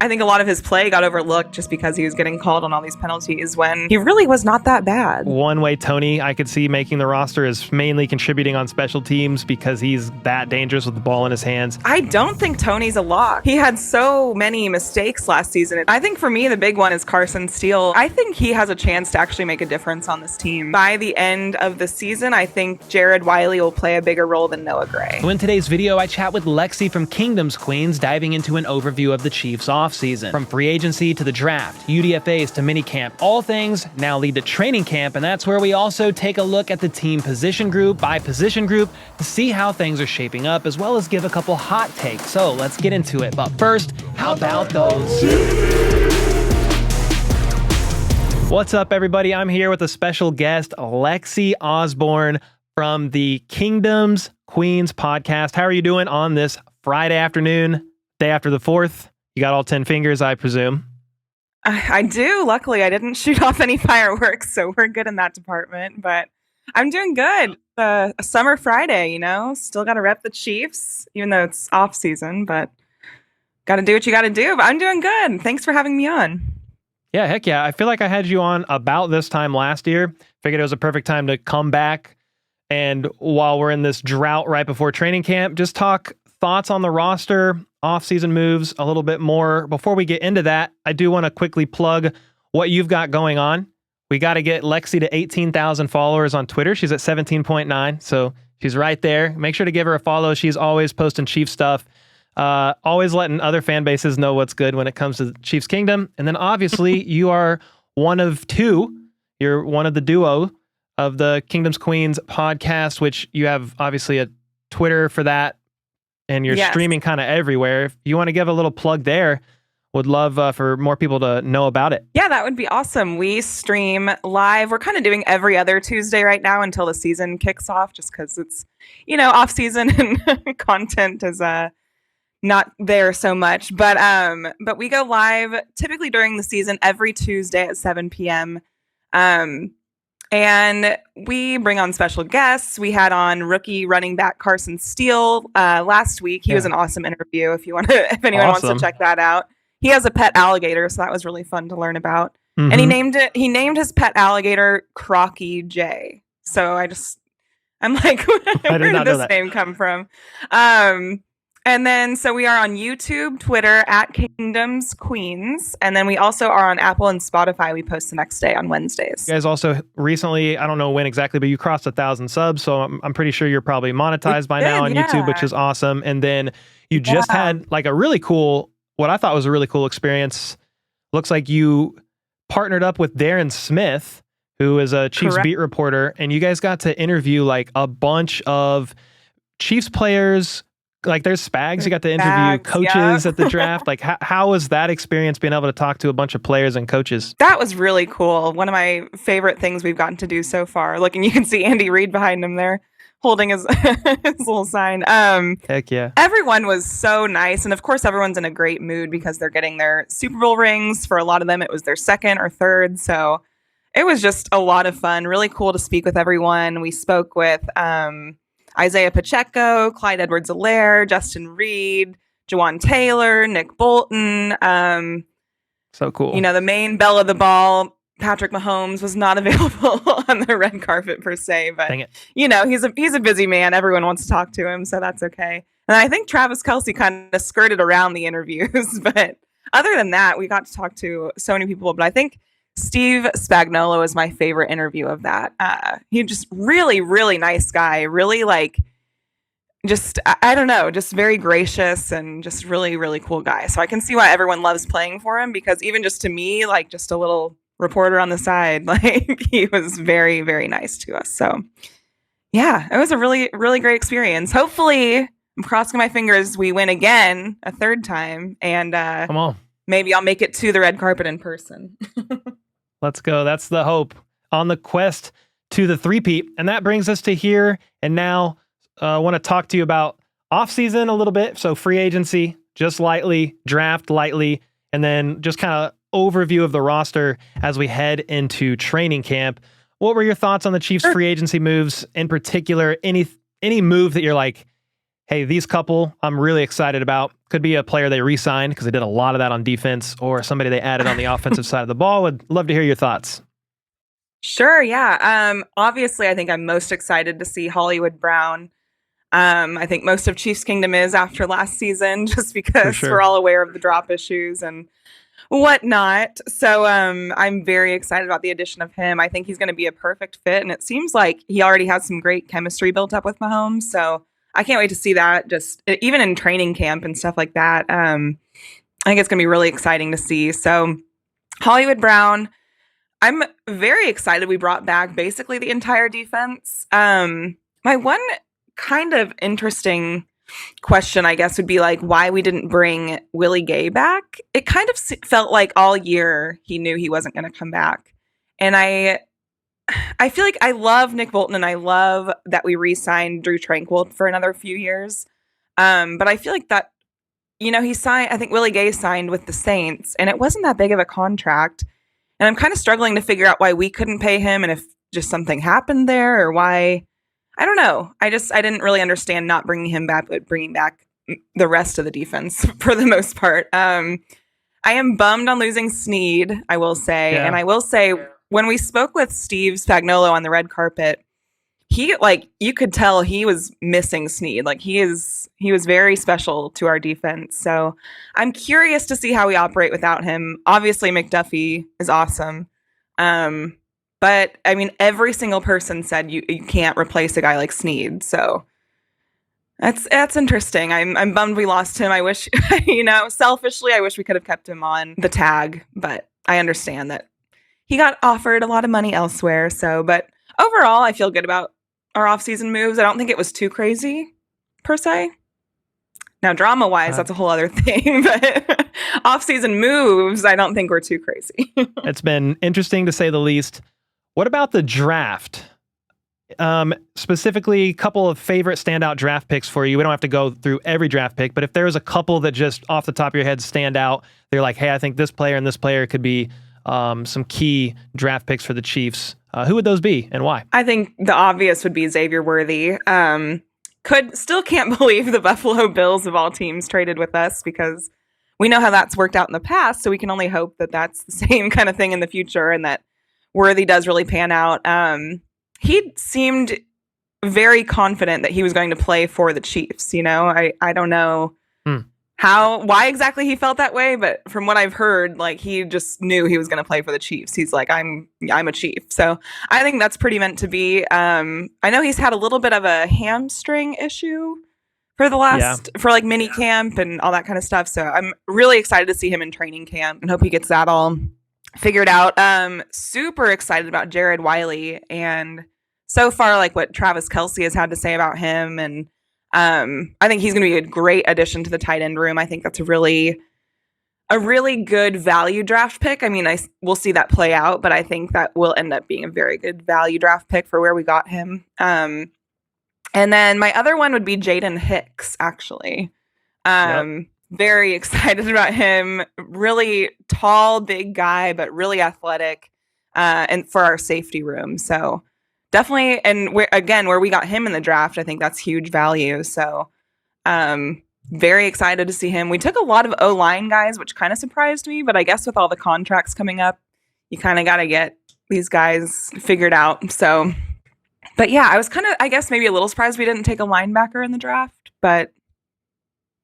I think a lot of his play got overlooked just because he was getting called on all these penalties when he really was not that bad. One way Tony I could see making the roster is mainly contributing on special teams because he's that dangerous with the ball in his hands. I don't think Tony's a lock. He had so many mistakes last season. I think for me, the big one is Carson Steele. I think he has a chance to actually make a difference on this team. By the end of the season, I think Jared Wiley will play a bigger role than Noah Gray. So in today's video, I chat with Lexi from Kingdom's Queens, diving into an overview of the Chiefs offseason. From free agency to the draft, UDFAs to minicamp, all things now lead to training camp, and that's where we also take a look at the team position group by position group to see how things are shaping up, as well as give a couple hot takes. So let's get into it. But first, how about those? What's up, everybody? I'm here with a special guest, Lexi Osborne from the Kingdom's Queens podcast. How are you doing on this Friday afternoon, day after the 4th? You got all 10 fingers, I presume. I do. Luckily, I didn't shoot off any fireworks, so we're good in that department. But I'm doing good. A summer Friday, you know? Still got to rep the Chiefs, even though it's off season, but got to do what you got to do. But I'm doing good. Thanks for having me on. Yeah, heck yeah. I feel like I had you on about this time last year. Figured it was a perfect time to come back. And while we're in this drought right before training camp, just talk thoughts on the roster, off-season moves, a little bit more. Before we get into that, I do want to quickly plug what you've got going on. We got to get Lexi to 18,000 followers on Twitter. She's at 17.9, so she's right there. Make sure to give her a follow. She's always posting Chiefs stuff, always letting other fan bases know what's good when it comes to Chiefs Kingdom. And then obviously you are one of two. You're one of the duo of the Kingdom's Queens podcast, which you have obviously a Twitter for that. And you're streaming kind of everywhere. If you want to give a little plug there, would love for more people to know about it. Yeah, that would be awesome. We stream live. We're kind of doing every other Tuesday right now until the season kicks off, just because it's, you know, off season and content is not there so much. But we go live typically during the season every Tuesday at 7 p.m. And we bring on special guests. We had on rookie running back Carson Steele last week. He was an awesome interview. If anyone wants to check that out, he has a pet alligator, so that was really fun to learn about. Mm-hmm. And he named his pet alligator Crocky J. So I'm like, where did this name come from? And then, so we are on YouTube, Twitter, at Kingdom's Queens. And then we also are on Apple and Spotify. We post the next day on Wednesdays. You guys also recently, I don't know when exactly, but you crossed 1,000 subs. So I'm pretty sure you're probably monetized by now on YouTube, which is awesome. And then you just had like a really cool, what I thought was a really cool experience. Looks like you partnered up with Darren Smith, who is a Chiefs beat reporter. And you guys got to interview like a bunch of Chiefs players. Like there's Spags, you got to interview coaches at the draft. Like how was that experience being able to talk to a bunch of players and coaches? That was really cool. One of my favorite things we've gotten to do so far. Look, and you can see Andy Reid behind him there holding his, his little sign. Heck yeah. Everyone was so nice. And of course, everyone's in a great mood because they're getting their Super Bowl rings. For a lot of them, it was their second or third. So it was just a lot of fun. Really cool to speak with everyone. We spoke with Isaiah Pacheco, Clyde Edwards-Helaire, Justin Reed, Jawan Taylor, Nick Bolton. So cool. You know, the main belle of the ball, Patrick Mahomes, was not available on the red carpet per se, but you know, he's a busy man. Everyone wants to talk to him, so that's okay. And I think Travis Kelce kind of skirted around the interviews, but other than that, we got to talk to so many people. But I think Steve Spagnuolo is my favorite interview of that. He just really, really nice guy. Really like, just, I don't know, just very gracious and just really, really cool guy. So I can see why everyone loves playing for him, because even just to me, like just a little reporter on the side, like he was very, very nice to us. So yeah, it was a really, really great experience. Hopefully, I'm crossing my fingers, we win again a third time, and come on, maybe I'll make it to the red carpet in person. Let's go. That's the hope on the quest to the three-peat. And that brings us to here. And now I want to talk to you about off-season a little bit. So free agency, just lightly, draft lightly, and then just kind of overview of the roster as we head into training camp. What were your thoughts on the Chiefs free agency moves? In particular, any move that you're like, hey, these couple I'm really excited about. Could be a player they re-signed because they did a lot of that on defense, or somebody they added on the offensive side of the ball. Would love to hear your thoughts. Sure, yeah. Obviously, I think I'm most excited to see Hollywood Brown. I think most of Chiefs Kingdom is after last season, just because we're all aware of the drop issues and whatnot. So I'm very excited about the addition of him. I think he's going to be a perfect fit, and it seems like he already has some great chemistry built up with Mahomes. So I can't wait to see that, just even in training camp and stuff like that. I think it's going to be really exciting to see. So Hollywood Brown, I'm very excited we brought back basically the entire defense. My one kind of interesting question, I guess, would be like why we didn't bring Willie Gay back. It kind of felt like all year he knew he wasn't going to come back. And I feel like I love Nick Bolton, and I love that we re-signed Drew Tranquill for another few years. But I feel like that, he signed, I think Willie Gay signed with the Saints, and it wasn't that big of a contract. And I'm kind of struggling to figure out why we couldn't pay him, and if just something happened there, or why. I don't know. I didn't really understand not bringing him back, but bringing back the rest of the defense for the most part. I am bummed on losing Sneed, I will say. Yeah. And I will say, when we spoke with Steve Spagnuolo on the red carpet, you could tell he was missing Sneed. Like he was very special to our defense. So I'm curious to see how we operate without him. Obviously, McDuffie is awesome. But I mean, every single person said you can't replace a guy like Sneed. So that's interesting. I'm bummed we lost him. I wish, selfishly, I wish we could have kept him on the tag, but I understand that he got offered a lot of money elsewhere. So, but overall, I feel good about our offseason moves. I don't think it was too crazy per se. Now, drama-wise, that's a whole other thing, but offseason moves, I don't think were too crazy. It's been interesting to say the least. What about the draft? Specifically, a couple of favorite standout draft picks for you. We don't have to go through every draft pick, but if there's a couple that just off the top of your head stand out, they're like, hey, I think this player and this player could be some key draft picks for the Chiefs. Who would those be and why? I think the obvious would be Xavier Worthy. Still can't believe the Buffalo Bills of all teams traded with us, because we know how that's worked out in the past. So we can only hope that that's the same kind of thing in the future, and that Worthy does really pan out. He seemed very confident that he was going to play for the Chiefs. I don't know why exactly he felt that way, but from what I've heard, like he just knew he was going to play for the Chiefs. He's like, I'm a Chief. So I think that's pretty meant to be. I know he's had a little bit of a hamstring issue for for like mini camp and all that kind of stuff. So I'm really excited to see him in training camp and hope he gets that all figured out. Super excited about Jared Wiley, and so far, like what Travis Kelce has had to say about him, and I think he's going to be a great addition to the tight end room. I think that's a really good value draft pick. I mean, we'll see that play out, but I think that will end up being a very good value draft pick for where we got him. And then my other one would be Jaden Hicks, actually. Very excited about him. Really tall, big guy, but really athletic, and for our safety room. So definitely, and where we got him in the draft, I think that's huge value. So very excited to see him. We took a lot of O-line guys, which kind of surprised me, but I guess with all the contracts coming up, you kind of got to get these guys figured out. So, but yeah, I was kind of, I guess, maybe a little surprised we didn't take a linebacker in the draft, but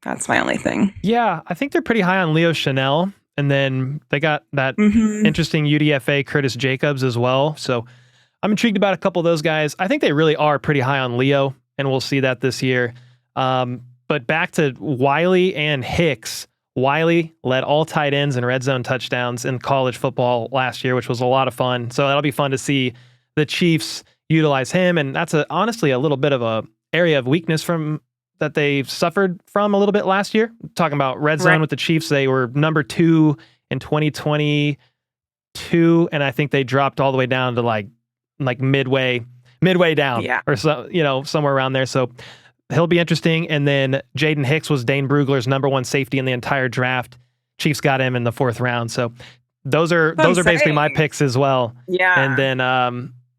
that's my only thing. Yeah, I think they're pretty high on Leo Chanel, and then they got that interesting UDFA Curtis Jacobs as well. So I'm intrigued about a couple of those guys. I think they really are pretty high on Leo, and we'll see that this year. But back to Wiley and Hicks. Wiley led all tight ends and red zone touchdowns in college football last year, which was a lot of fun. So that'll be fun to see the Chiefs utilize him, and that's honestly a little bit of a area of weakness that they've suffered from a little bit last year. Talking about red zone with the Chiefs, they were number 2 in 2022, and I think they dropped all the way down to like midway down, or so, somewhere around there. So he'll be interesting. And then Jaden Hicks was Dane Brugler's number 1 safety in the entire draft. Chiefs got him in the 4th round. So those are basically my picks as well. Yeah. And then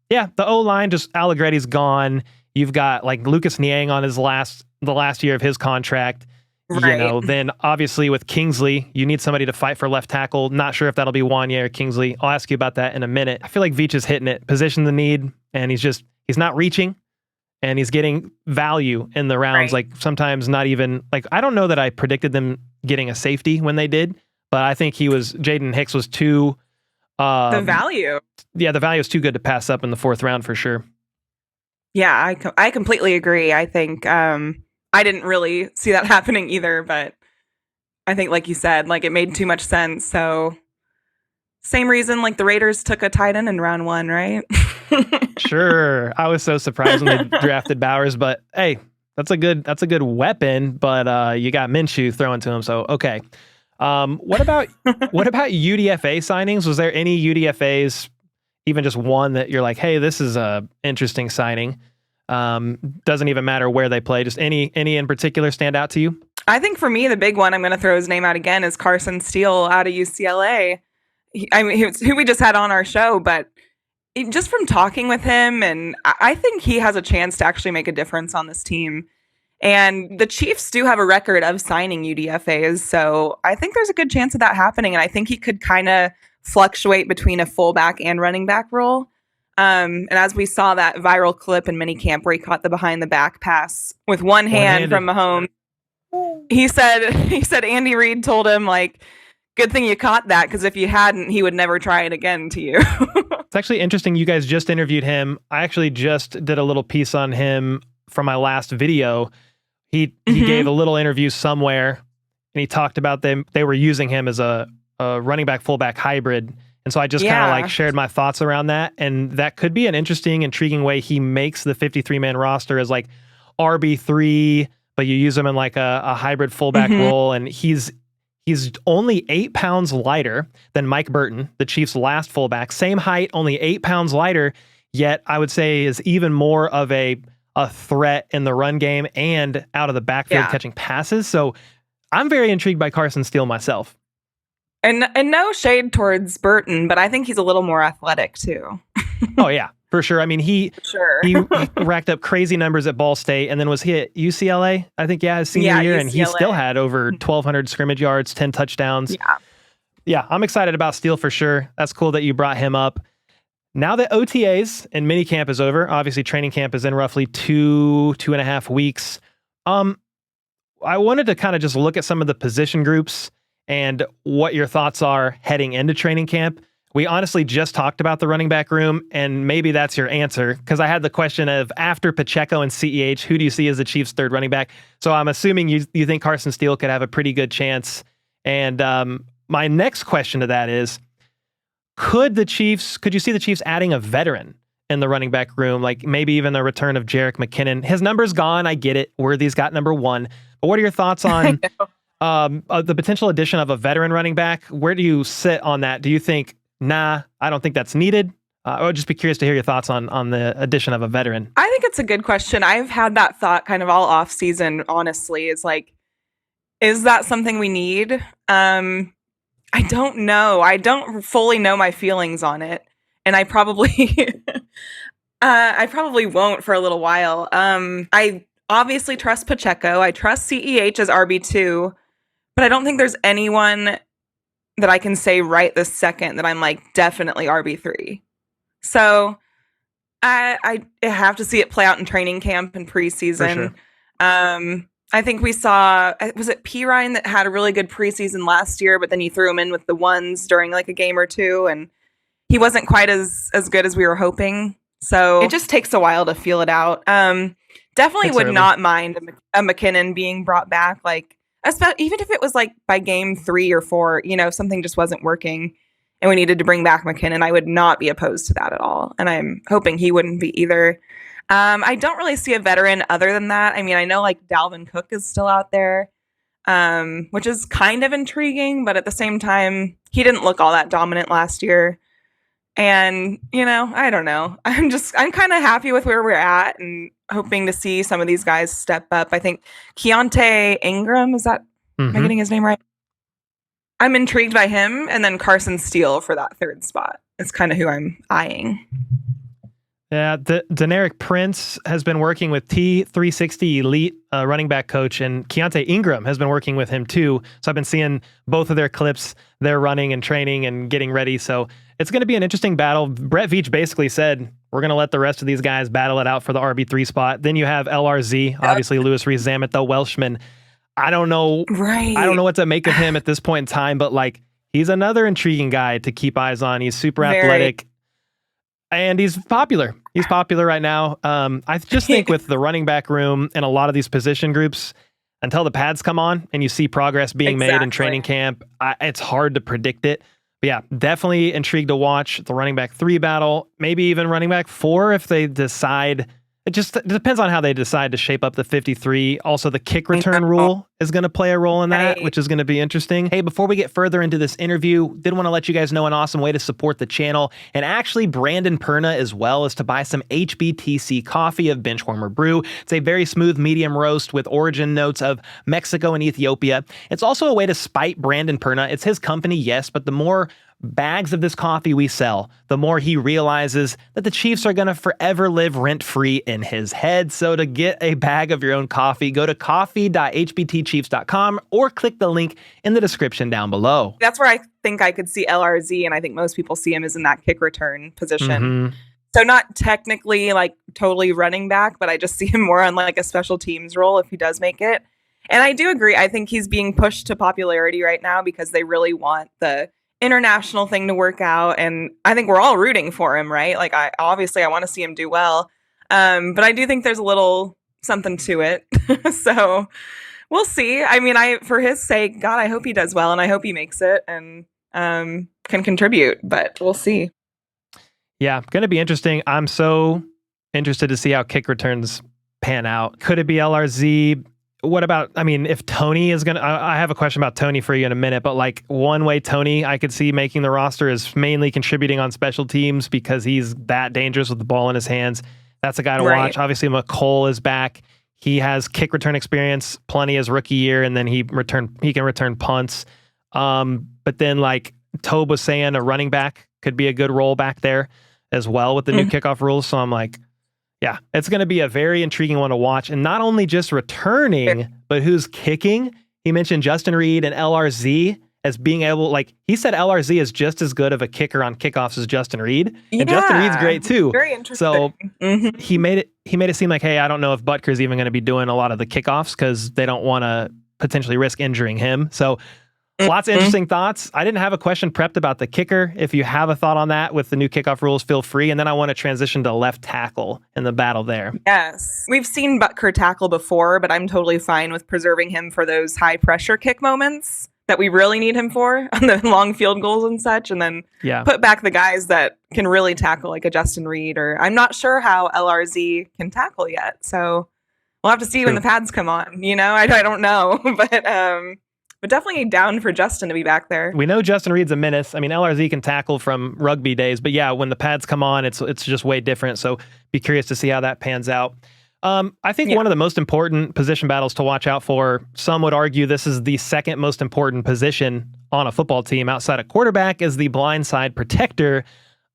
the O-line, just Allegretti's gone. You've got like Lucas Niang on the last year of his contract. Right. You know, then obviously with Kingsley, you need somebody to fight for left tackle. Not sure if that'll be Wanye or Kingsley. I'll ask you about that in a minute. I feel like Veach is hitting it, position the need, and he's not reaching, and he's getting value in the rounds. Right. Like sometimes not even like, I don't know that I predicted them getting a safety when they did, but I think Jaden Hicks was too. The value. Yeah, the value is too good to pass up in the 4th round for sure. Yeah, I completely agree. I think I didn't really see that happening either, but I think, like you said, like it made too much sense. So same reason, like the Raiders took a tight end in round 1, right? Sure. I was so surprised when they drafted Bowers, but hey, that's a good weapon, but you got Minshew throwing to him, so okay. What about UDFA signings? Was there any UDFAs, even just one that you're like, hey, this is a interesting signing? Doesn't even matter where they play. Just any in particular stand out to you? I think for me, the big one, I'm going to throw his name out again, is Carson Steele out of UCLA. He's who we just had on our show, but just from talking with him, and I think he has a chance to actually make a difference on this team. And the Chiefs do have a record of signing UDFAs, so I think there's a good chance of that happening. And I think he could kind of fluctuate between a fullback and running back role. And as we saw that viral clip in minicamp where he caught the behind the back pass with one hand from Mahomes, he said Andy Reid told him, like, good thing you caught that, because if you hadn't, he would never try it again to you. It's actually interesting. You guys just interviewed him. I actually just did a little piece on him from my last video. He gave a little interview somewhere, and he talked about they were using him as a running back fullback hybrid. And so I just kind of like shared my thoughts around that. And that could be an interesting, intriguing way he makes the 53-man roster as like RB3, but you use him in like a hybrid fullback role. And he's only 8 pounds lighter than Mike Burton, the Chiefs' last fullback. Same height, only 8 pounds lighter, yet I would say is even more of a threat in the run game and out of the backfield catching passes. So I'm very intrigued by Carson Steele myself. And no shade towards Burton, but I think he's a little more athletic too. Oh yeah, for sure. I mean, he racked up crazy numbers at Ball State, and then was he at UCLA? I think his senior year, UCLA. And he still had over 1,200 scrimmage yards, 10 touchdowns. Yeah, I'm excited about Steele for sure. That's cool that you brought him up. Now that OTAs and minicamp is over, obviously training camp is in roughly 2.5 weeks. I wanted to kind of just look at some of the position groups and what your thoughts are heading into training camp. We honestly just talked about the running back room, and maybe that's your answer, because I had the question of after Pacheco and CEH, who do you see as the Chiefs' third running back? So I'm assuming you think Carson Steele could have a pretty good chance. And my next question to that is, could you see the Chiefs adding a veteran in the running back room, like maybe even the return of Jerick McKinnon? His number's gone, I get it. Worthy's got number 1. But what are your thoughts on the potential addition of a veteran running back? Where do you sit on that? Do you think, nah, I don't think that's needed? I would just be curious to hear your thoughts on the addition of a veteran. I think it's a good question. I've had that thought kind of all off season, honestly. Is like, is that something we need? I don't know. I don't fully know my feelings on it. And I probably won't for a little while. I obviously trust Pacheco. I trust CEH as RB2. But I don't think there's anyone that I can say right this second that I'm like definitely RB3. So I have to see it play out in training camp and preseason. Sure. I think we saw, was it P. Ryan that had a really good preseason last year, but then you threw him in with the ones during like a game or two, and he wasn't quite as good as we were hoping. So it just takes a while to feel it out. Definitely would not mind a McKinnon being brought back, like, even if it was like by game 3 or 4, if something just wasn't working and we needed to bring back McKinnon, I would not be opposed to that at all. And I'm hoping he wouldn't be either. I don't really see a veteran other than that. I mean, I know like Dalvin Cook is still out there, which is kind of intriguing, but at the same time, he didn't look all that dominant last year. And, I don't know. I'm kind of happy with where we're at and hoping to see some of these guys step up. I think Keontae Ingram, am I getting his name right? I'm intrigued by him. And then Carson Steele for that third spot. It's kind of who I'm eyeing. Yeah, Deneric Prince has been working with T360 Elite running back coach, and Keontae Ingram has been working with him too. So I've been seeing both of their clips. They're running and training and getting ready. So it's going to be an interesting battle. Brett Veach basically said, we're going to let the rest of these guys battle it out for the RB3 spot. Then you have LRZ, obviously Louis Rees-Zammit, the Welshman. I don't know. Right. I don't know what to make of him at this point in time, but like he's another intriguing guy to keep eyes on. He's super athletic. And he's popular. He's popular right now. I just think with the running back room and a lot of these position groups, until the pads come on and you see progress being made in training camp, it's hard to predict it. But yeah, definitely intrigued to watch the running back 3 battle, maybe even running back 4 if they decide. It just depends on how they decide to shape up the 53. Also, the kick return rule is going to play a role in that, which is going to be interesting. Hey, before we get further into this interview, did want to let you guys know an awesome way to support the channel and actually Brandon Perna as well is to buy some HBTC coffee of Benchwarmer Brew. It's a very smooth medium roast with origin notes of Mexico and Ethiopia. It's also a way to spite Brandon Perna. It's his company, yes, but the more bags of this coffee we sell, the more he realizes that the Chiefs are going to forever live rent-free in his head. So to get a bag of your own coffee, go to coffee.hbtchiefs.com or click the link in the description down below. That's where I think I could see LRZ, and I think most people see him as in that kick return position. Mm-hmm. So not technically like totally running back, but I just see him more on like a special teams role if he does make it. And I do agree. I think he's being pushed to popularity right now because they really want the international thing to work out, and I think we're all rooting for him, right? Like I want to see him do well, but I do think there's a little something to it. So we'll see. I mean, for his sake, God, I hope he does well, and I hope he makes it and can contribute, but we'll see. Yeah, going to be interesting. I'm so interested to see how kick returns pan out. Could it be LRZ? What about, I mean, if Tony is going to, I have a question about Tony for you in a minute, but like one way Tony I could see making the roster is mainly contributing on special teams because he's that dangerous with the ball in his hands. That's a guy to watch. Obviously, McCole is back. He has kick return experience, plenty his rookie year, and then he can return punts. But then like Tobe was saying, a running back could be a good role back there as well with the new kickoff rules. So I'm like, yeah, it's going to be a very intriguing one to watch. And not only just returning, but who's kicking. He mentioned Justin Reed and LRZ as being able, like he said, LRZ is just as good of a kicker on kickoffs as Justin Reed. And Justin Reed's great too. Very interesting. So he made it seem like, hey, I don't know if Butker's even going to be doing a lot of the kickoffs because they don't want to potentially risk injuring him. So lots of interesting thoughts. I didn't have a question prepped about the kicker. If you have a thought on that with the new kickoff rules, feel free. And then I want to transition to left tackle in the battle there. Yes. We've seen Butker tackle before, but I'm totally fine with preserving him for those high pressure kick moments that we really need him for on the long field goals and such. And then put back the guys that can really tackle like a Justin Reed, or I'm not sure how LRZ can tackle yet. So we'll have to see when the pads come on, you know, I don't know, but definitely down for Justin to be back there. We know Justin Reed's a menace. I mean, LRZ can tackle from rugby days, but yeah, when the pads come on, it's just way different. So be curious to see how that pans out. I think one of the most important position battles to watch out for, some would argue this is the second most important position on a football team outside of quarterback, is the blindside protector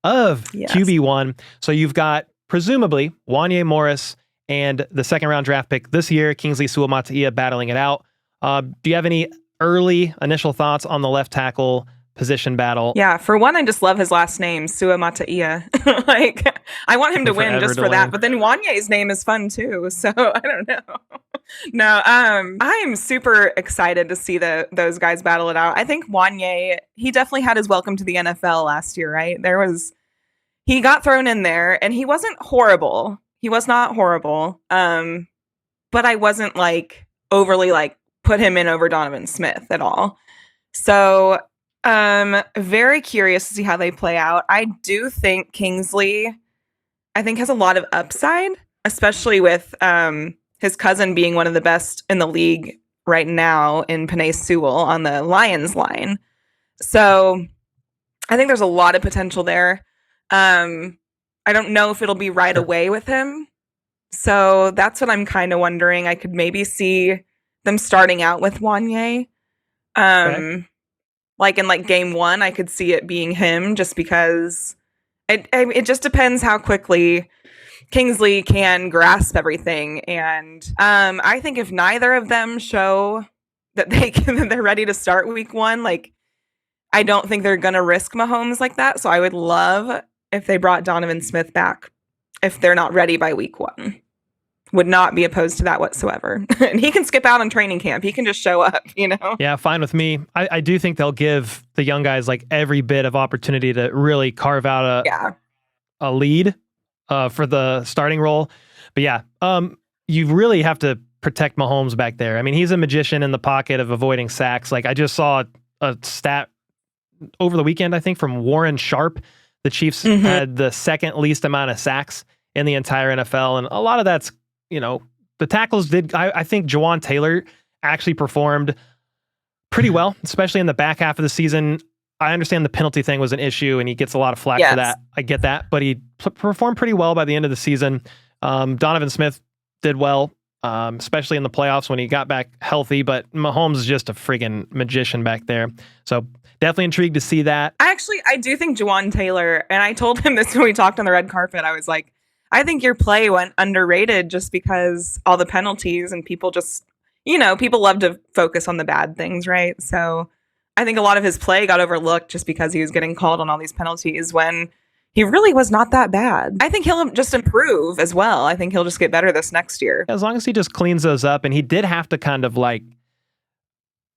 of QB1. So you've got presumably Wanye Morris and the second round draft pick this year, Kingsley Suamataia, battling it out. Do you have any early initial thoughts on the left tackle position battle? Yeah, for one, I just love his last name, Suamataia. Like, I want him to win just for that. But then Wanye's name is fun too, so I don't know. No, I am super excited to see those guys battle it out. I think Wanye, he definitely had his welcome to the NFL last year, right? He got thrown in there, and he wasn't horrible. He was not horrible. But I wasn't like overly like put him in over Donovan Smith at all. So very curious to see how they play out. I do think Kingsley, has a lot of upside, especially with his cousin being one of the best in the league right now in Penei Sewell on the Lions line. So I think there's a lot of potential there. I don't know if it'll be right away with him. So that's what I'm kind of wondering. I could maybe see them starting out with Wanye. Like in like game one, I could see it being him just because it just depends how quickly Kingsley can grasp everything. And I think if neither of them show that they're ready to start week 1, like, I don't think they're going to risk Mahomes like that. So I would love if they brought Donovan Smith back if they're not ready by week 1. Would not be opposed to that whatsoever. And he can skip out on training camp. He can just show up, Yeah, fine with me. I do think they'll give the young guys like every bit of opportunity to really carve out a lead for the starting role. But yeah, you really have to protect Mahomes back there. I mean, he's a magician in the pocket of avoiding sacks. Like, I just saw a stat over the weekend, I think, from Warren Sharp. The Chiefs had the second least amount of sacks in the entire NFL. And a lot of that's, the tackles did. I think Jawan Taylor actually performed pretty well, especially in the back half of the season. I understand the penalty thing was an issue and he gets a lot of flack for that. I get that, but he performed pretty well by the end of the season. Donovan Smith did well, especially in the playoffs when he got back healthy, but Mahomes is just a friggin' magician back there. So definitely intrigued to see that. I do think Jawan Taylor, and I told him this when we talked on the red carpet, I was like, I think your play went underrated just because all the penalties and people just, people love to focus on the bad things, right? So I think a lot of his play got overlooked just because he was getting called on all these penalties when he really was not that bad. I think he'll just improve as well. I think he'll just get better this next year. As long as he just cleans those up, and he did have to kind of like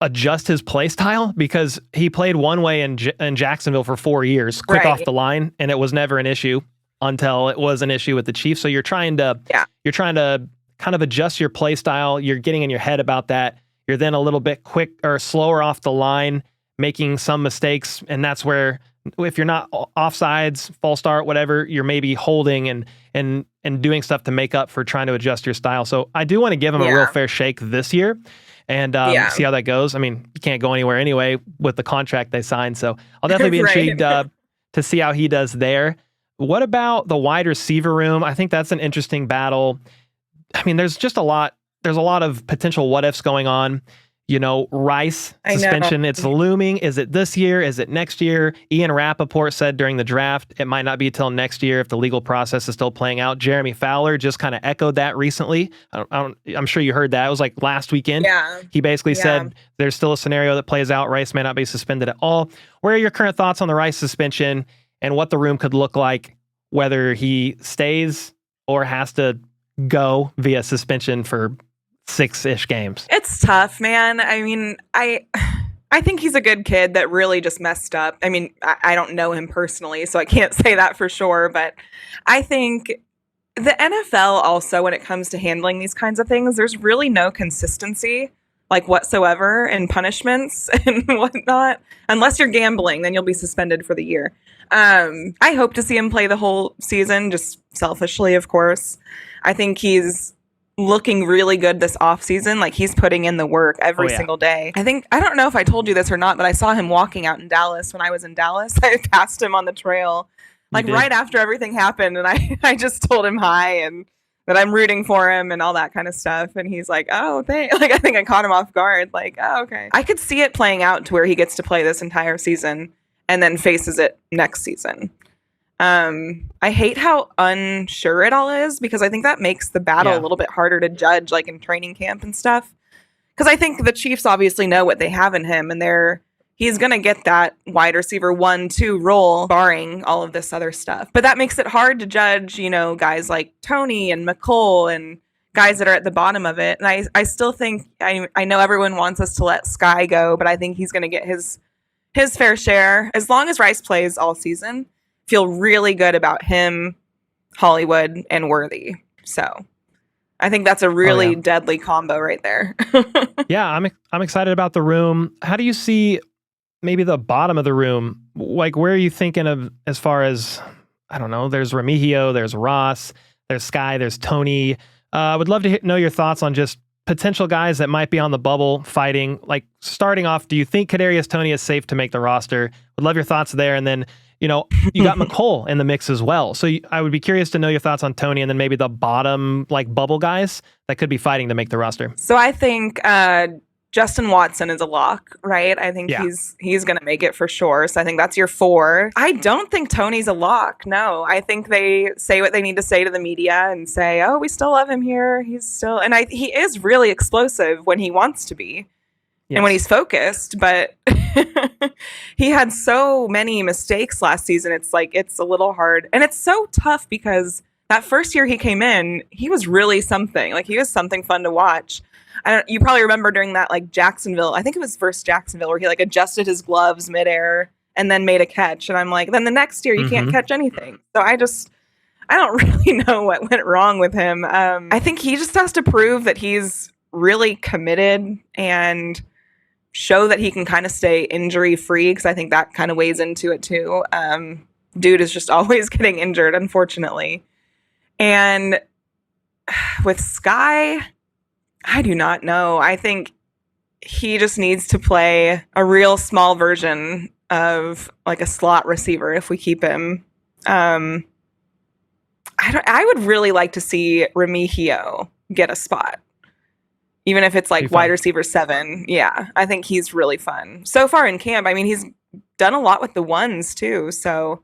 adjust his play style because he played one way in Jacksonville for 4 years, quick off the line, and it was never an issue until it was an issue with the Chiefs. So you're trying to kind of adjust your play style. You're getting in your head about that. You're then a little bit quick or slower off the line, making some mistakes. And that's where, if you're not offsides, false start, whatever, you're maybe holding and doing stuff to make up for trying to adjust your style. So I do want to give him a real fair shake this year and see how that goes. I mean, you can't go anywhere anyway with the contract they signed. So I'll definitely be intrigued to see how he does there. What about the wide receiver room? I think that's an interesting battle. I mean, there's a lot of potential what ifs going on. Rice suspension, it's looming. Is it this year? Is it next year? Ian Rappaport said during the draft, it might not be till next year if the legal process is still playing out. Jeremy Fowler just kind of echoed that recently. I'm sure you heard that. It was like last weekend. Yeah. He basically said there's still a scenario that plays out. Rice may not be suspended at all. What are your current thoughts on the Rice suspension and what the room could look like, whether he stays or has to go via suspension for 6-ish games? It's tough, man. I mean, I think he's a good kid that really just messed up. I mean, I don't know him personally, so I can't say that for sure, but I think the NFL also, when it comes to handling these kinds of things, there's really no consistency like whatsoever in punishments and whatnot. Unless you're gambling, then you'll be suspended for the year. I hope to see him play the whole season, just selfishly, of course. I think he's looking really good this offseason. Like, he's putting in the work every single day. I don't know if I told you this or not, but I saw him walking out in Dallas when I was in Dallas. I passed him on the trail, like right after everything happened. And I just told him hi and that I'm rooting for him and all that kind of stuff. And he's like, oh, thanks. Like, I think I caught him off guard. Like, oh, okay. I could see it playing out to where he gets to play this entire season and then faces it next season. I hate how unsure it all is because I think that makes the battle a little bit harder to judge, like in training camp and stuff. Because I think the Chiefs obviously know what they have in him, and he's going to get that wide receiver 1-2 role, barring all of this other stuff. But that makes it hard to judge, guys like Tony and McCole and guys that are at the bottom of it. And I still think, I know everyone wants us to let Sky go, but I think he's going to get his fair share. As long as Rice plays all season, feel really good about him, Hollywood, and Worthy. So I think that's a really deadly combo right there. Yeah, I'm excited about the room. How do you see maybe the bottom of the room? Like, where are you thinking of as far as, I don't know, there's Remigio, there's Ross, there's Sky, there's Tony. I would love to know your thoughts on just potential guys that might be on the bubble fighting. Like, starting off, do you think Kadarius Toney is safe to make the roster? Would love your thoughts there. And then, you got McCole in the mix as well. So I would be curious to know your thoughts on Tony and then maybe the bottom, like, bubble guys that could be fighting to make the roster. So I think Justin Watson is a lock, right? I think he's going to make it for sure. So I think that's your 4. I don't think Tony's a lock. No, I think they say what they need to say to the media and say, "Oh, we still love him here. He's still," and he is really explosive when he wants to be, and when he's focused. But he had so many mistakes last season. It's like it's a little hard, and it's so tough because that first year he came in, he was really something. Like he was something fun to watch. You probably remember during that like Jacksonville, I think it was first Jacksonville, where he like adjusted his gloves midair and then made a catch. And I'm like, then the next year you can't catch anything. So I don't really know what went wrong with him. I think he just has to prove that he's really committed and show that he can kind of stay injury free, because I think that kind of weighs into it too. Dude is just always getting injured, unfortunately. And with Sky, I do not know. I think he just needs to play a real small version of like a slot receiver if we keep him. I would really like to see Remigio get a spot, even if it's like wide receiver 7. Yeah, I think he's really fun. So far in camp, I mean, he's done a lot with the ones too. So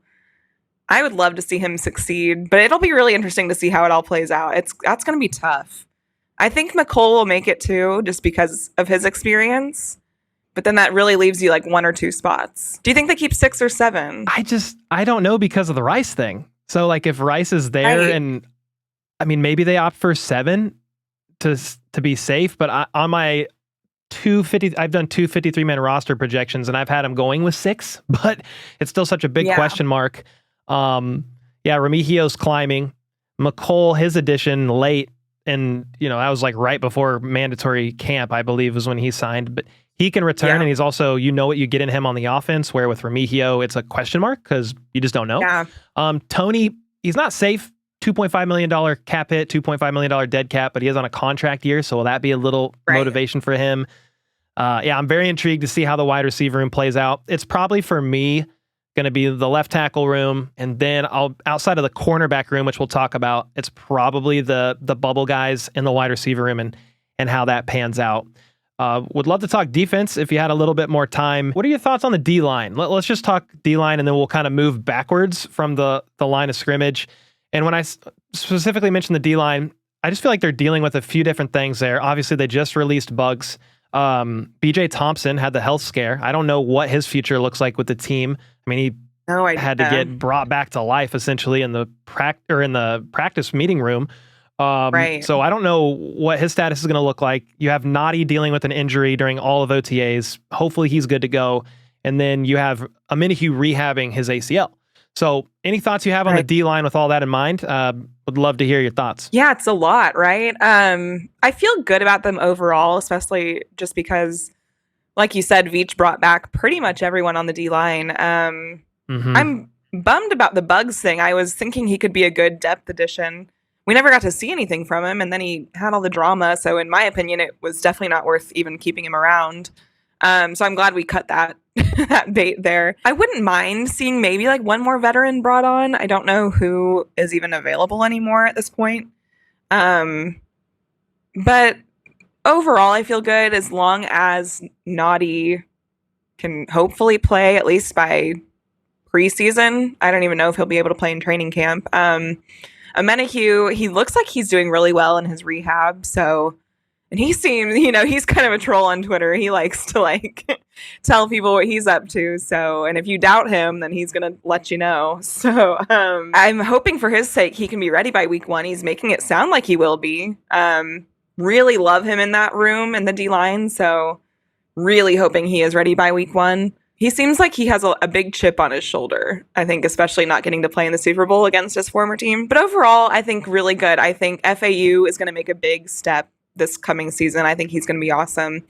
I would love to see him succeed, but it'll be really interesting to see how it all plays out. That's going to be tough. I think McCole will make it too, just because of his experience. But then that really leaves you like 1 or 2 spots. Do you think they keep 6 or 7? I don't know because of the Rice thing. So like if Rice is there, and I mean, maybe they opt for 7 to be safe. But on my 250, I've done 2 53-man roster projections, and I've had them going with 6. But it's still such a big question mark. Remigio's climbing. McCole, his addition late. And, that was like right before mandatory camp, I believe, was when he signed. But he can return, and he's also, what you get in him on the offense, where with Remigio, it's a question mark because you just don't know. Yeah. Tony, he's not safe. $2.5 million cap hit, $2.5 million dead cap, but he is on a contract year, so will that be a little motivation for him? I'm very intrigued to see how the wide receiver room plays out. It's probably, for me, going to be the left tackle room, and then outside of the cornerback room, which we'll talk about, it's probably the bubble guys in the wide receiver room and how that pans out. Would love to talk defense if you had a little bit more time. What are your thoughts on the D-line? Let's just talk D-line, and then we'll kind of move backwards from the line of scrimmage. And when I specifically mention the D-line, I just feel like they're dealing with a few different things there. Obviously, they just released Bugs. BJ Thompson had the health scare. I don't know what his future looks like with the team. I mean, he had to get brought back to life essentially in the practice meeting room. So I don't know what his status is going to look like. You have Noddy dealing with an injury during all of OTAs. Hopefully he's good to go. And then you have Aminihu rehabbing his ACL. So any thoughts you have on the D-line with all that in mind? Would love to hear your thoughts. Yeah, it's a lot, right? I feel good about them overall, especially just because, like you said, Veach brought back pretty much everyone on the D-line. I'm bummed about the Bugs thing. I was thinking he could be a good depth addition. We never got to see anything from him, and then he had all the drama. So in my opinion, it was definitely not worth even keeping him around. So I'm glad we cut that that bait there. I wouldn't mind seeing maybe like one more veteran brought on. I don't know who is even available anymore at this point. But overall, I feel good as long as Noddy can hopefully play at least by preseason. I don't even know if he'll be able to play in training camp. Amenihu, he looks like he's doing really well in his rehab. And he seems, he's kind of a troll on Twitter. He likes to tell people what he's up to. So, and if you doubt him, then he's going to let you know. So, I'm hoping for his sake, he can be ready by week 1. He's making it sound like he will be. Really love him in that room in the D-line. So really hoping he is ready by week 1. He seems like he has a big chip on his shoulder. I think especially not getting to play in the Super Bowl against his former team. But overall, I think really good. I think FAU is going to make a big step this coming season. I think he's going to be awesome.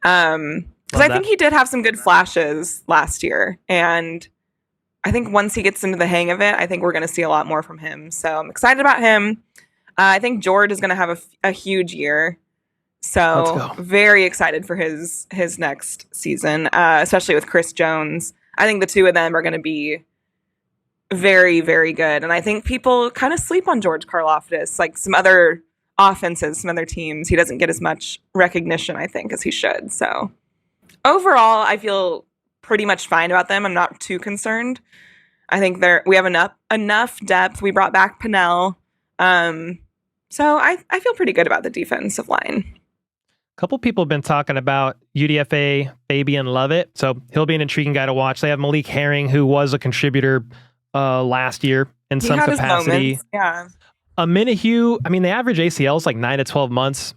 Because I think he did have some good flashes last year. And I think once he gets into the hang of it, I think we're going to see a lot more from him. So I'm excited about him. I think George is going to have a huge year. So very excited for his next season, especially with Chris Jones. I think the two of them are going to be very, very good. And I think people kind of sleep on George Karlaftis. Like some other offenses, some other teams, he doesn't get as much recognition, I think, as he should. So overall, I feel pretty much fine about them. I'm not too concerned. I think we have enough depth. We brought back Pinnell. So I feel pretty good about the defensive line. A couple people have been talking about UDFA Fabian Lovett, so he'll be an intriguing guy to watch. They have Malik Herring, who was a contributor last year in some capacity. Yeah. Minihue, I mean, the average ACL is like 9 to 12 months.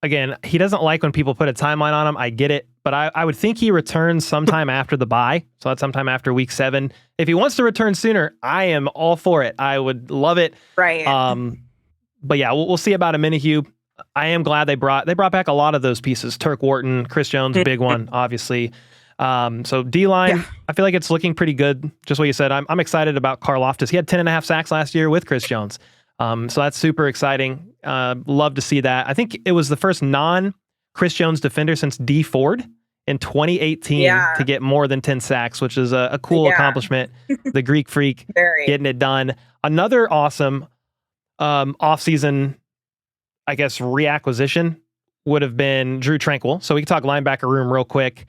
Again, he doesn't like when people put a timeline on him. I get it, but I would think he returns sometime after the bye. So that's sometime after week 7. If he wants to return sooner, I am all for it. I would love it. Right. But yeah, we'll see about a Minihue. I am glad they brought back a lot of those pieces. Turk Wharton, Chris Jones, big one, obviously. So D-line, I feel like it's looking pretty good. Just what you said. I'm excited about Karlaftis. He had 10.5 sacks last year with Chris Jones. So that's super exciting. Love to see that. I think it was the first non-Chris Jones defender since D Ford in 2018 to get more than 10 sacks, which is a cool accomplishment. The Greek Freak getting it done. Another awesome offseason, I guess, reacquisition would have been Drew Tranquil. So we can talk linebacker room real quick.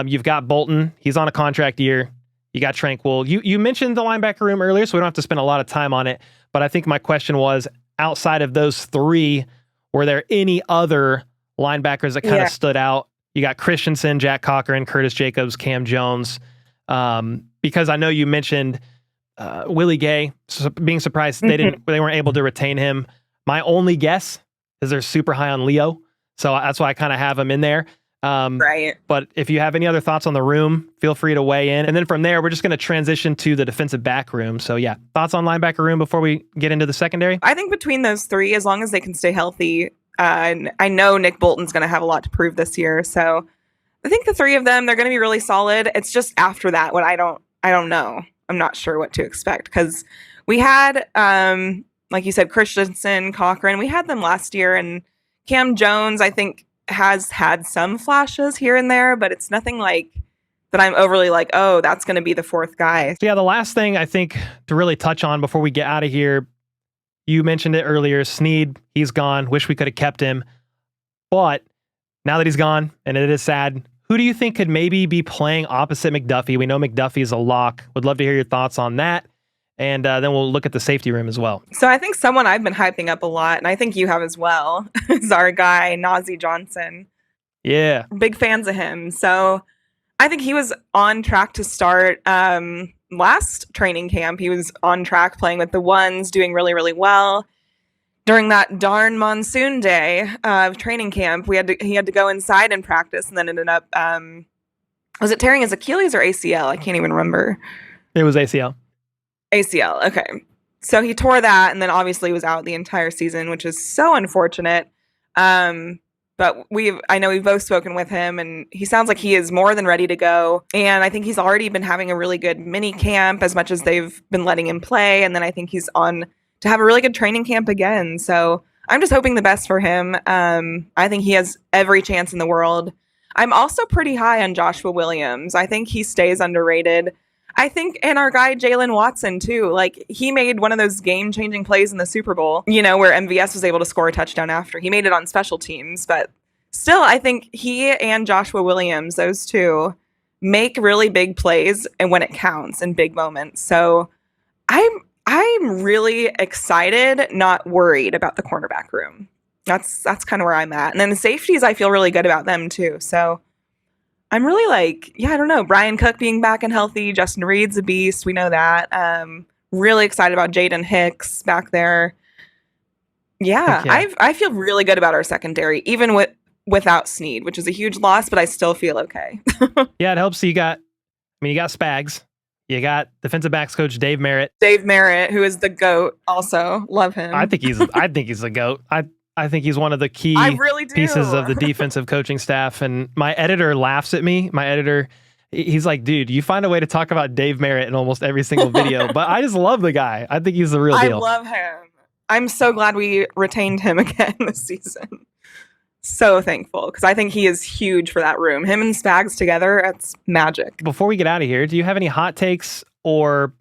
You've got Bolton. He's on a contract year. You got Tranquil. You mentioned the linebacker room earlier, so we don't have to spend a lot of time on it. But I think my question was, outside of those 3, were there any other linebackers that kind of stood out? You got Christensen, Jack Cochran, Curtis Jacobs, Cam Jones. Because I know you mentioned Willie Gay, being surprised they weren't able to retain him. My only guess is they're super high on Leo. So that's why I kind of have him in there. Right. But if you have any other thoughts on the room, feel free to weigh in. And then from there, we're just going to transition to the defensive back room. So yeah, thoughts on linebacker room before we get into the secondary? I think between those 3, as long as they can stay healthy, and I know Nick Bolton's going to have a lot to prove this year. So I think the 3 of them, they're going to be really solid. It's just after that, what I don't know. I'm not sure what to expect, because we had, like you said, Christensen, Cochran, we had them last year, and Cam Jones, I think, has had some flashes here and there, but it's nothing like that I'm overly like, oh, that's going to be the 4th guy. So yeah, the last thing I think to really touch on before we get out of here, you mentioned it earlier, Sneed, he's gone. Wish we could have kept him. But now that he's gone, and it is sad, who do you think could maybe be playing opposite McDuffie? We know McDuffie's a lock. Would love to hear your thoughts on that. And then we'll look at the safety room as well. So I think someone I've been hyping up a lot, and I think you have as well, is our guy, Nazi Johnson. Yeah. Big fans of him. So I think he was on track to start last training camp. He was on track playing with the ones, doing really, really well. During that darn monsoon day of training camp, he had to go inside and practice, and then ended up, was it tearing his Achilles or ACL? I can't even remember. It was ACL. ACL, okay. So he tore that, and then obviously was out the entire season, which is so unfortunate. But I know we've both spoken with him, and he sounds like he is more than ready to go. And I think he's already been having a really good mini camp, as much as they've been letting him play. And then I think he's on to have a really good training camp again. So I'm just hoping the best for him. I think he has every chance in the world. I'm also pretty high on Joshua Williams. I think he stays underrated. I think, and our guy, Jalen Watson, too. Like, he made one of those game-changing plays in the Super Bowl, where MVS was able to score a touchdown after. He made it on special teams, but still, I think he and Joshua Williams, those two, make really big plays and when it counts in big moments. So I'm really excited, not worried about the cornerback room. That's kind of where I'm at. And then the safeties, I feel really good about them, too. So I'm really I don't know. Brian Cook being back and healthy. Justin Reed's a beast. We know that. Really excited about Jaden Hicks back there. Yeah, I feel really good about our secondary, even without Sneed, which is a huge loss, but I still feel okay. Yeah, it helps. You got Spags. You got defensive backs coach Dave Merritt. Dave Merritt, who is the GOAT also. Love him. I think he's the GOAT. I think he's one of the key pieces of the defensive coaching staff. And my editor laughs at me. My editor, he's like, dude, you find a way to talk about Dave Merritt in almost every single video. But I just love the guy. I think he's the real deal. I love him. I'm so glad we retained him again this season. So thankful, because I think he is huge for that room. Him and Spags together, it's magic. Before we get out of here, do you have any hot takes or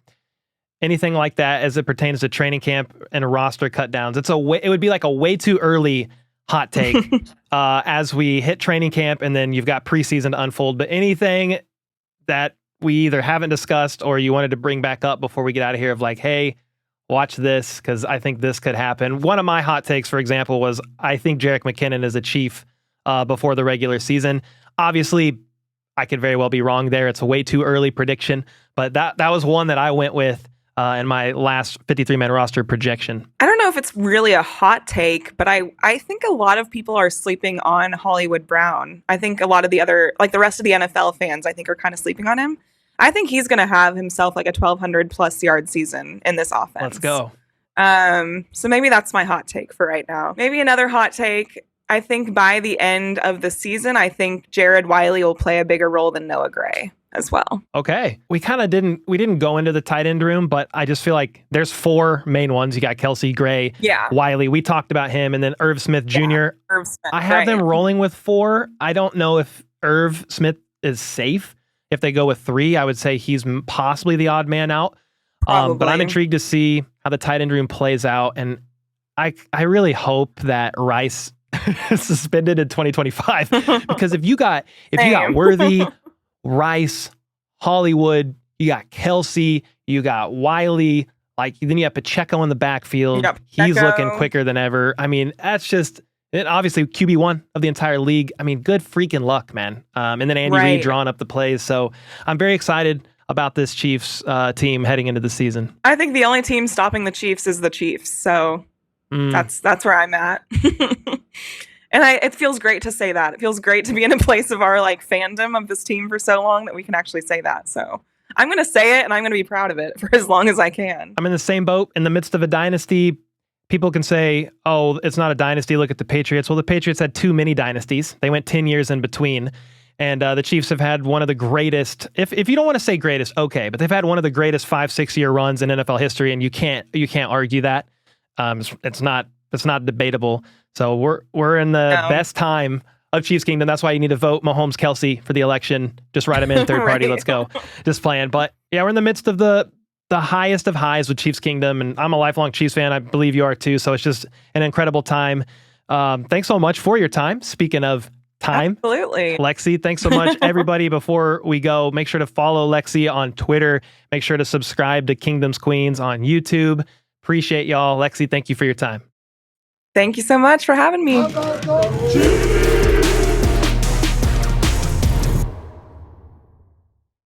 anything like that as it pertains to training camp and roster cut downs. It would be like a way too early hot take as we hit training camp and then you've got preseason to unfold. But anything that we either haven't discussed or you wanted to bring back up before we get out of here of like, hey, watch this because I think this could happen. One of my hot takes, for example, was I think Jerick McKinnon is a Chief before the regular season. Obviously, I could very well be wrong there. It's a way too early prediction, but that was one that I went with in my last 53-man roster projection. I don't know if it's really a hot take, but I think a lot of people are sleeping on Hollywood Brown. I think a lot of the other, like the rest of the NFL fans, I think are kind of sleeping on him. I think he's going to have himself like a 1,200 plus yard season in this offense. Let's go. So maybe that's my hot take for right now. Maybe another hot take. I think by the end of the season, I think Jared Wiley will play a bigger role than Noah Gray as well. Okay. We didn't go into the tight end room, but I just feel like there's 4 main ones. You got Kelsey, Gray, Wiley. We talked about him, and then Irv Smith Jr. Irv Smith, I have them rolling with 4. I don't know if Irv Smith is safe. If they go with 3, I would say he's possibly the odd man out. But I'm intrigued to see how the tight end room plays out. And I really hope that Rice is suspended in 2025 because if you got Worthy, Rice, Hollywood, you got Kelsey, you got Wiley, like then you have Pacheco in the backfield. He's looking quicker than ever. I mean, that's just and obviously QB1 of the entire league. I mean, good freaking luck, man. And then Andy Reid drawing up the plays. So I'm very excited about this Chiefs team heading into the season. I think the only team stopping the Chiefs is the Chiefs. So that's where I'm at. And it feels great to say that. It feels great to be in a place of our like fandom of this team for so long that we can actually say that. So I'm going to say it and I'm going to be proud of it for as long as I can. I'm in the same boat in the midst of a dynasty. People can say, oh, it's not a dynasty. Look at the Patriots. Well, the Patriots had too many dynasties. They went 10 years in between. And the Chiefs have had one of the greatest, if you don't want to say greatest, okay, but they've had one of the greatest 5-6 year runs in NFL history, and you can't argue that. It's not debatable. So we're in the best time of Chiefs Kingdom. That's why you need to vote Mahomes Kelsey for the election. Just write them in third party. Let's go. Just playing. But yeah, we're in the midst of the highest of highs with Chiefs Kingdom, and I'm a lifelong Chiefs fan. I believe you are too. So it's just an incredible time. Thanks so much for your time. Speaking of time, absolutely, Lexi, thanks so much. Everybody, before we go, make sure to follow Lexi on Twitter. Make sure to subscribe to Kingdom's Queens on YouTube. Appreciate y'all. Lexi, thank you for your time. Thank you so much for having me.